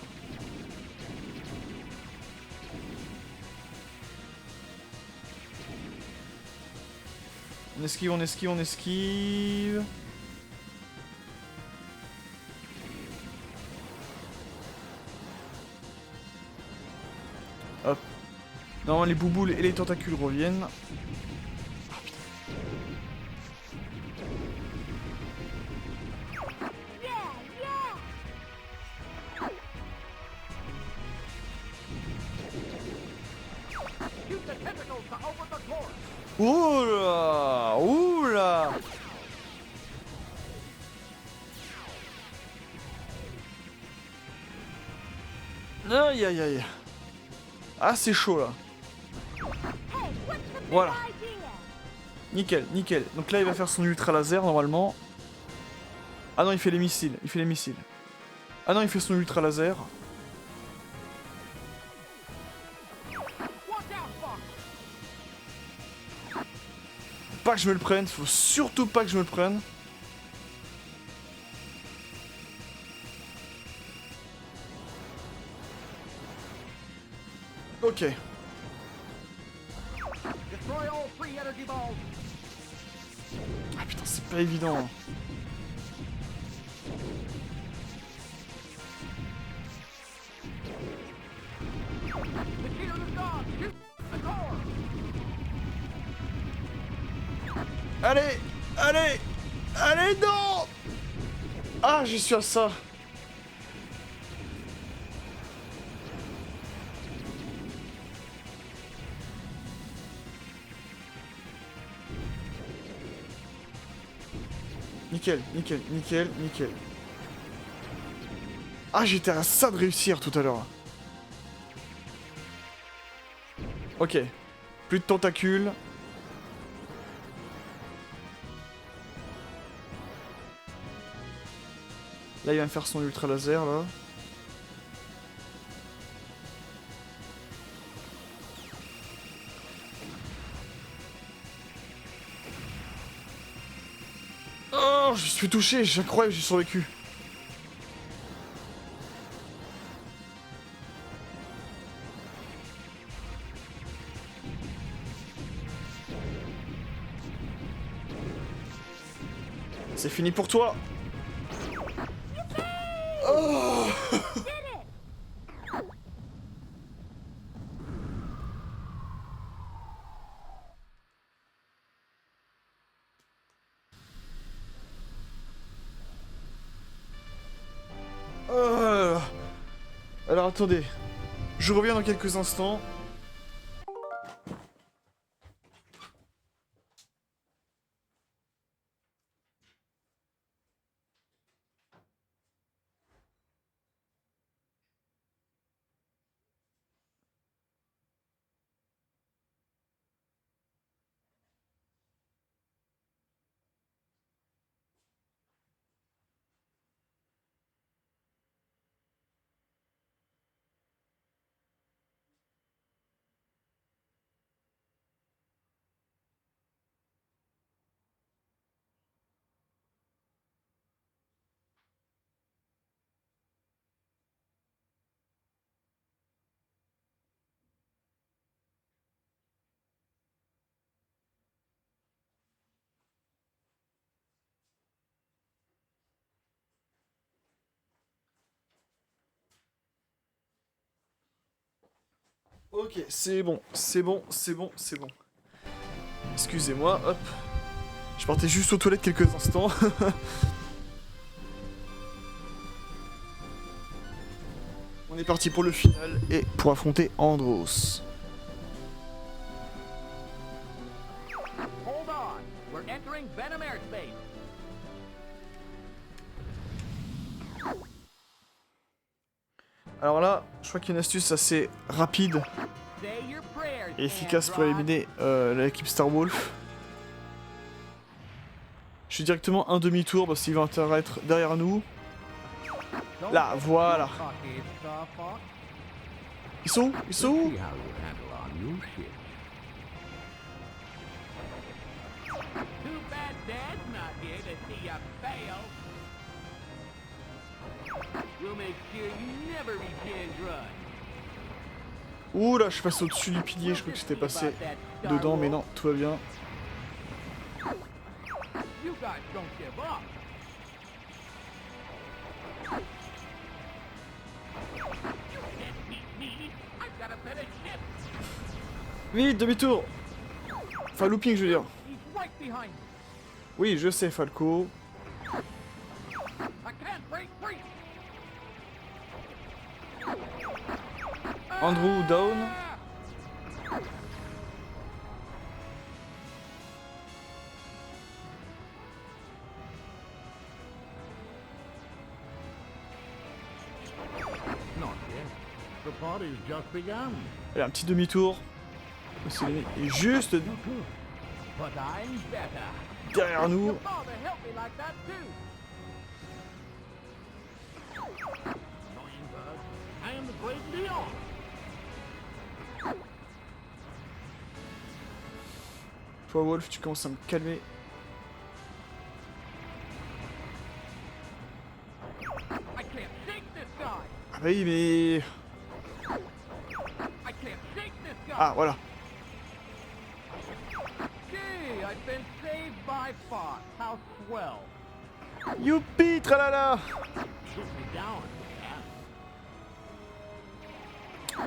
On esquive, on esquive, on esquive. Hop. Non, les bouboules et les tentacules reviennent. Ah, putain. Yeah, yeah. Use the tentacles to open the door. Oula! Oula! Aïe aïe aïe. Ah, c'est chaud là. Hey, what's the big Voilà. idea? Nickel, nickel. Donc là, il va faire son ultra laser normalement. Ah non, il fait les missiles. Il fait les missiles. Ah non, il fait son ultra laser. Watch out, Fox! Pas que je me le prenne. Faut surtout pas que je me le prenne. Ok. Destroy all 3 energy balls. Ah putain, c'est pas évident. Hein. The shield is gone. Shoot the core. Allez! Allez! Allez, non! Ah, j'y suis à ça. Nickel, nickel, nickel, nickel. Ah, j'étais à ça de réussir tout à l'heure. Ok. Plus de tentacules. Là, il va me faire son ultra laser, là. Oh, je suis touché, j'ai incroyable, j'ai survécu. C'est fini pour toi. Oh. Oh là là. Alors attendez, je reviens dans quelques instants. Ok, c'est bon, c'est bon, c'est bon, c'est bon. Excusez-moi, hop. Je partais juste aux toilettes quelques instants. On est parti pour le final et pour affronter Andros. Hold on. We're entering Venom airspace. Alors là, je crois qu'il y a une astuce assez rapide Say your prayers, et efficace pour Android. éliminer l'équipe Star Wolf. Je fais directement un demi-tour parce qu'il va apparaître derrière nous. Don't Là, get voilà. too cocky, Star Fox. Ils sont où? Ils sont où? See how you handle our new ship. Too bad Dad's not here to see you fail. We'll make sure you never reach Android. Ouh là, je passe au-dessus du pilier, je crois que j'étais passé dedans, mais non, tout va bien. You guys don't give up. You can't beat me. I've got a better ship. Vite, demi-tour! Enfin, looping, je veux dire. He's right behind me. Oui, je sais, Falco. I can't break free. Andrew down. Not yet. The party's just begun. Allez, un petit demi-tour. Et juste But I'm better. derrière nous. Your father helped me like that too. Annoying bug. I am the great Leon. Toi, Wolf, tu commences à me calmer. I can't shake this guy. Ah bah oui, mais... I can't shake this guy. Ah, voilà. Gee, I've been saved by Fox. How swell. Youpi, tralala! Shoot me down. Yeah.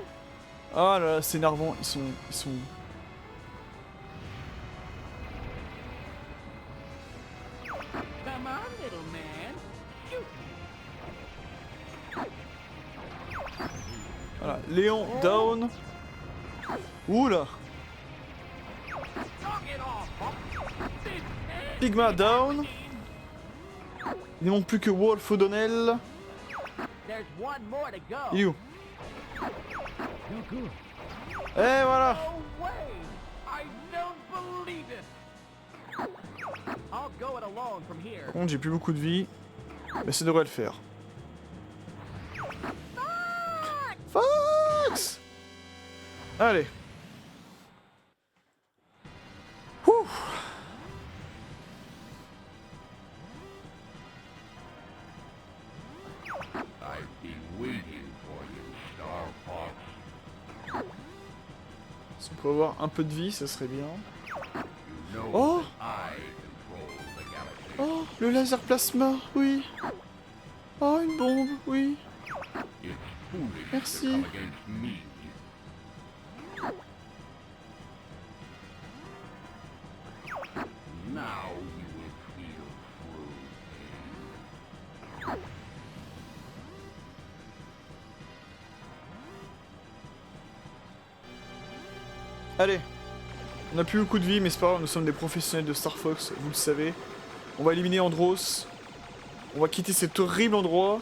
Ah là là, c'est énervant, ils sont... Come on, little man. Shoot. Voilà, Léon down. Ouh là! Knock it off, Fox. This is Pigma down. Il ne manque plus que Wolf O'Donnell. There's one more to go. Il est où? You're good. Et voilà. No way! I don't believe it! I'll go it alone from here. Par contre, j'ai plus beaucoup de vie. Mais ça devrait le faire. Fox! Allez. Ouh. I've been waiting for you, Star Fox. Si on peut avoir un peu de vie, ça serait bien. You know Oh! that I control the galaxy. Oh, le laser plasma, oui. Oh, une bombe, oui. It's foolish Merci. to come against me. Now you will feel true pain. Allez. On a plus beaucoup de vie, mais c'est pas grave, nous sommes des professionnels de Star Fox, vous le savez. On va éliminer Andros. On va quitter cet horrible endroit.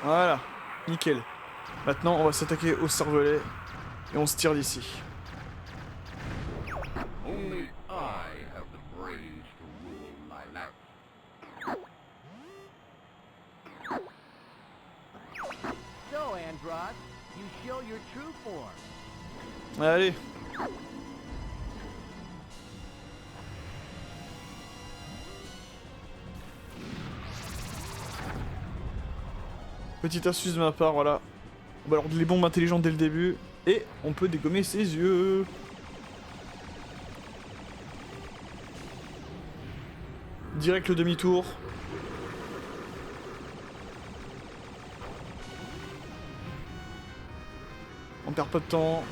Voilà, nickel. Maintenant, on va s'attaquer au cervelet et on se tire d'ici. Only I have the brains to rule my life. So, Andross, you show your true form. Allez. Petite astuce de ma part, voilà. On va alors les bombes intelligentes dès le début. Et on peut dégommer ses yeux. Direct le demi-tour. On perd pas de temps.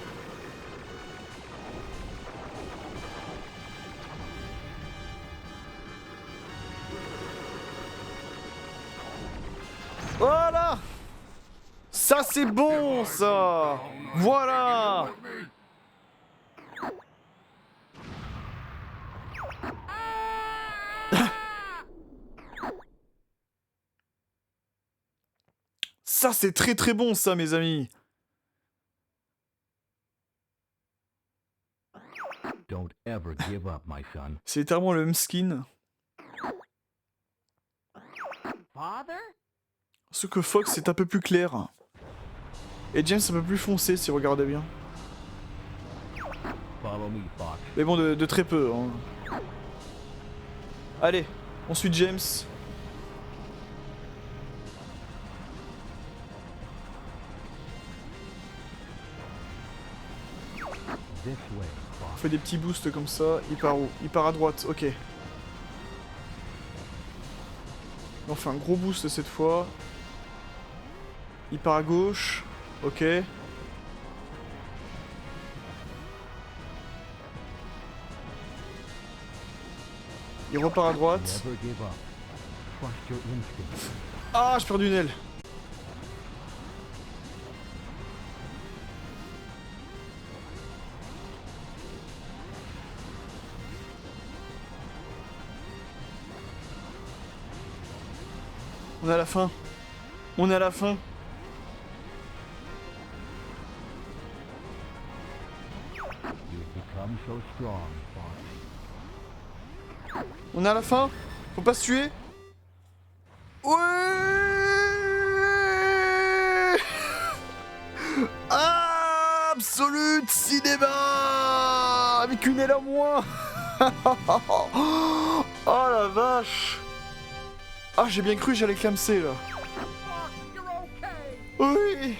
Voilà! Ça c'est bon ça! Voilà! Ça c'est très très bon ça mes amis! Don't ever give up, my son. C'est littéralement le même skin. Father? Ce que Fox est un peu plus clair. Et James un peu plus foncé si vous regardez bien. Follow me, Fox. Mais bon, de très peu. Hein. Allez, on suit James. This way, On Fox. fait des petits boosts comme ça. Il part où? Il part à droite, ok. On fait un gros boost cette fois. Il part à gauche. Ok. Il repart à droite. Never give up. Trust your instincts. Ah, j'ai perdu une aile. On est à la fin. On est à la fin. You've become so strong, Fox. On est à la fin. Faut pas se tuer. Ouais. Absolute cinéma. Avec une aile en moins. Oh la vache. Ah, j'ai bien cru que j'allais clamser là. Fox, you're okay! Oui.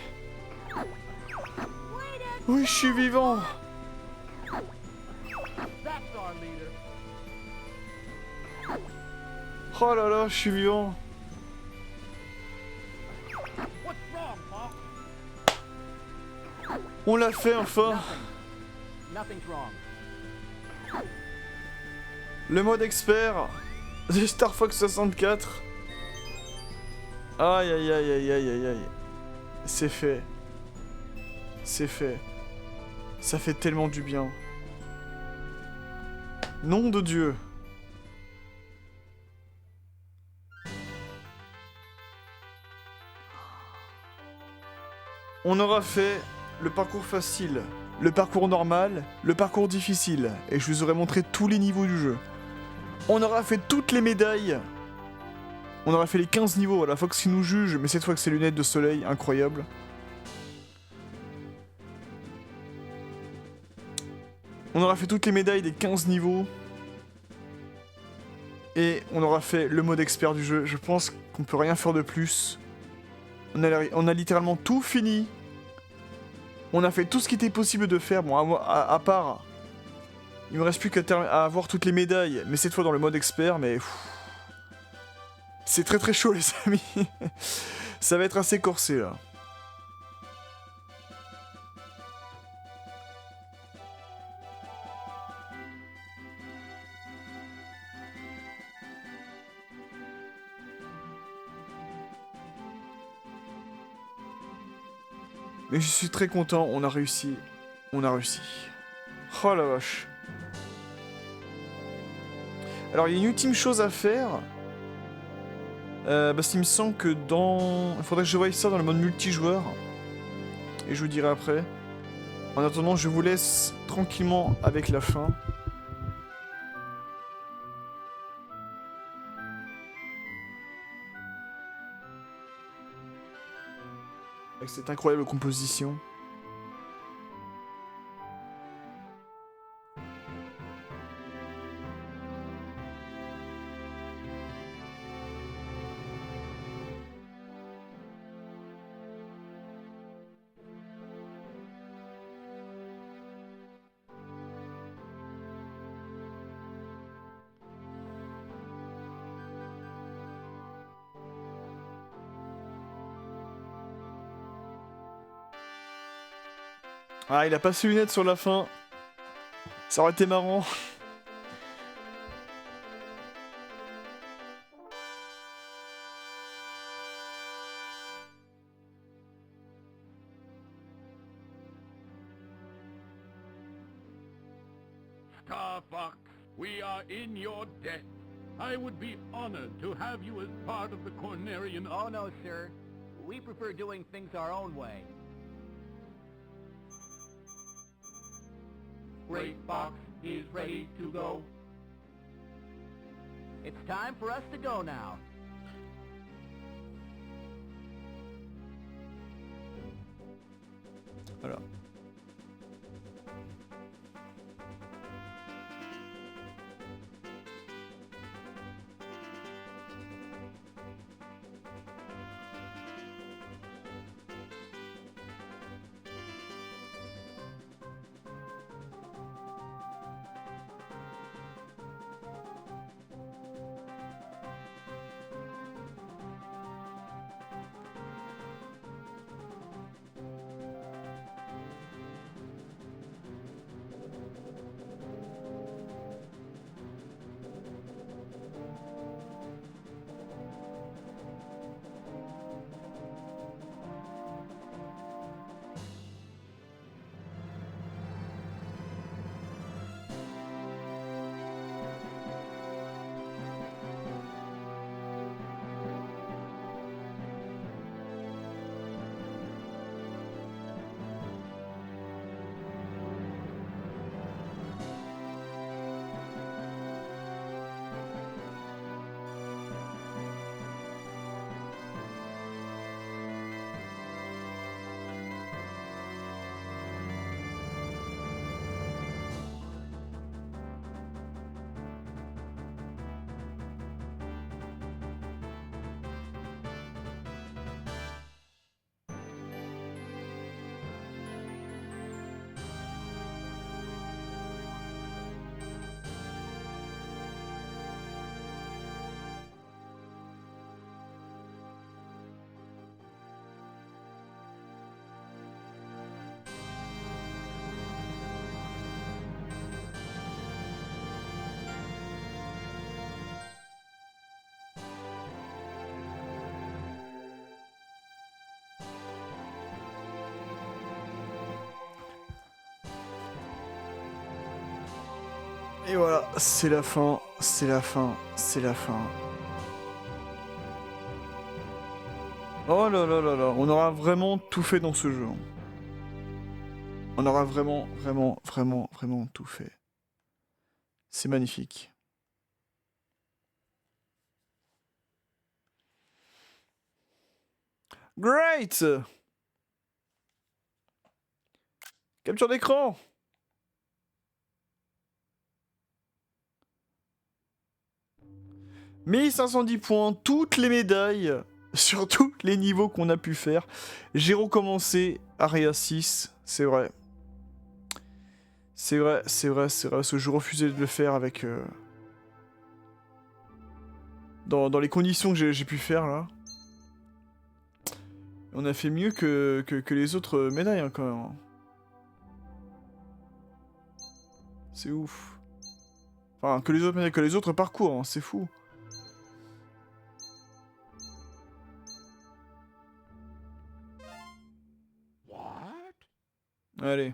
Oui, je suis vivant. That's our leader. Oh là là, je suis vivant. What's wrong, Fox? On l'a fait enfin. Nothing's wrong. Le mode expert de Star Fox 64. Aïe aïe aïe aïe aïe aïe aïe. C'est fait. C'est fait. Ça fait tellement du bien. Nom de Dieu. On aura fait le parcours facile, le parcours normal, le parcours difficile, et je vous aurai montré tous les niveaux du jeu. On aura fait toutes les médailles. On aura fait les 15 niveaux, voilà, Fox qui nous juge, mais cette fois que c'est lunettes de soleil, incroyable. On aura fait toutes les médailles des 15 niveaux. Et on aura fait le mode expert du jeu. Je pense qu'on peut rien faire de plus. On a littéralement tout fini. On a fait tout ce qui était possible de faire. Bon, à part... Il me reste plus qu'à avoir toutes les médailles. Mais cette fois dans le mode expert, mais... C'est très très chaud les amis. Ça va être assez corsé là. Mais je suis très content, on a réussi. On a réussi. Oh la vache. Alors il y a une ultime chose à faire. Parce qu'il me semble que dans... Il faudrait que je voie ça dans le mode multijoueur. Et je vous dirai après. En attendant, je vous laisse tranquillement avec la fin. Avec cette incroyable composition. Ah, il a pas ses lunettes sur la fin. Ça aurait été marrant. Star Fox, we are in your debt. I would be honored to have you as part of the Cornerian... Oh no, sir. We prefer doing things our own way. Gray Fox is ready to go. It's time for us to go now. Voilà. Et voilà, c'est la fin, c'est la fin, c'est la fin. Oh là là là là, on aura vraiment tout fait dans ce jeu. On aura vraiment tout fait. C'est magnifique. Great! Capture d'écran! « 1510 points, toutes les médailles, sur tous les niveaux qu'on a pu faire. J'ai recommencé Area 6, c'est vrai. C'est vrai, parce que je refusais de le faire avec... Dans les conditions que j'ai pu faire, là. On a fait mieux que les autres médailles, hein, quand même. Hein. C'est ouf. Enfin, que les autres médailles, que les autres parcours, hein, c'est fou. Allez.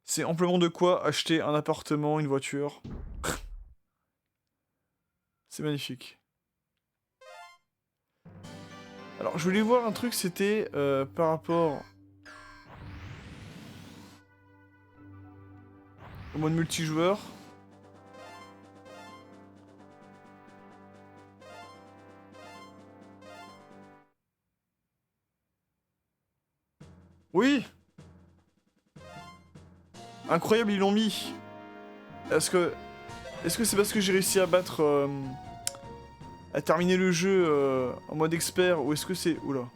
C'est amplement de quoi acheter un appartement, une voiture. C'est magnifique. Alors, je voulais voir un truc, c'était par rapport au mode multijoueur. Oui! Incroyable, ils l'ont mis. Est-ce que c'est parce que j'ai réussi à battre... à terminer le jeu en mode expert, ou est-ce que c'est... Oula.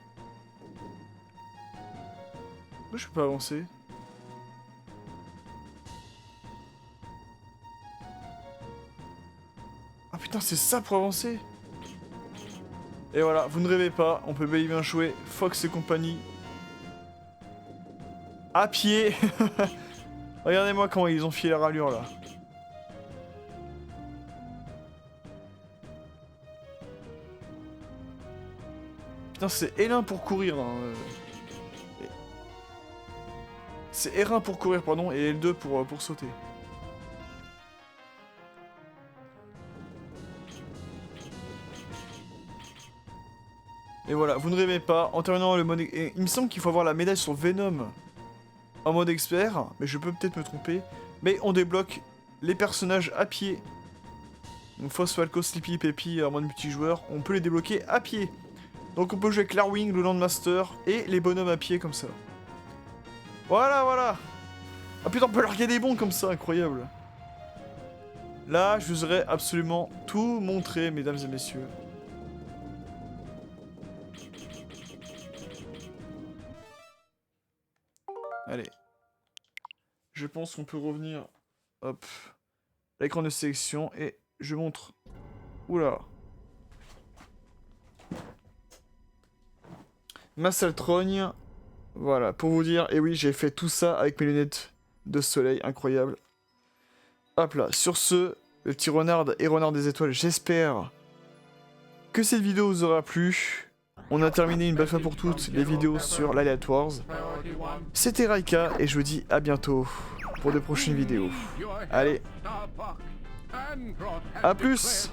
Pourquoi je peux pas avancer? Ah putain, c'est ça pour avancer? Et voilà, vous ne rêvez pas, on peut bel et bien jouer Fox et compagnie. À pied. Regardez-moi comment ils ont filé la rallure là. Putain, c'est L1 pour courir. Hein. C'est R1 pour courir, pardon, et L2 pour sauter. Et voilà, vous ne rêvez pas, en terminant le mode... Et il me semble qu'il faut avoir la médaille sur Venom en mode expert, mais je peux peut-être me tromper. Mais on débloque les personnages à pied. Donc Fox, Falco, Sleepy, Peppy en mode multijoueur, on peut les débloquer à pied. Donc on peut jouer avec Larwing, le Landmaster et les bonhommes à pied comme ça. Voilà, voilà. Ah putain, on peut larguer des bombes comme ça, incroyable. Là, je vous aurais absolument tout montré, mesdames et messieurs. Allez. Je pense qu'on peut revenir, hop, à l'écran de sélection et je montre. Oula. Ma sale trogne. Voilà, pour vous dire, et oui, j'ai fait tout ça avec mes lunettes de soleil, incroyable. Hop là, sur ce, le petit renard et renard des étoiles, j'espère que cette vidéo vous aura plu. On a terminé une bonne fois pour toutes les vidéos sur l'Allied Wars. C'était Raika et je vous dis à bientôt pour de prochaines vidéos. Allez, à plus!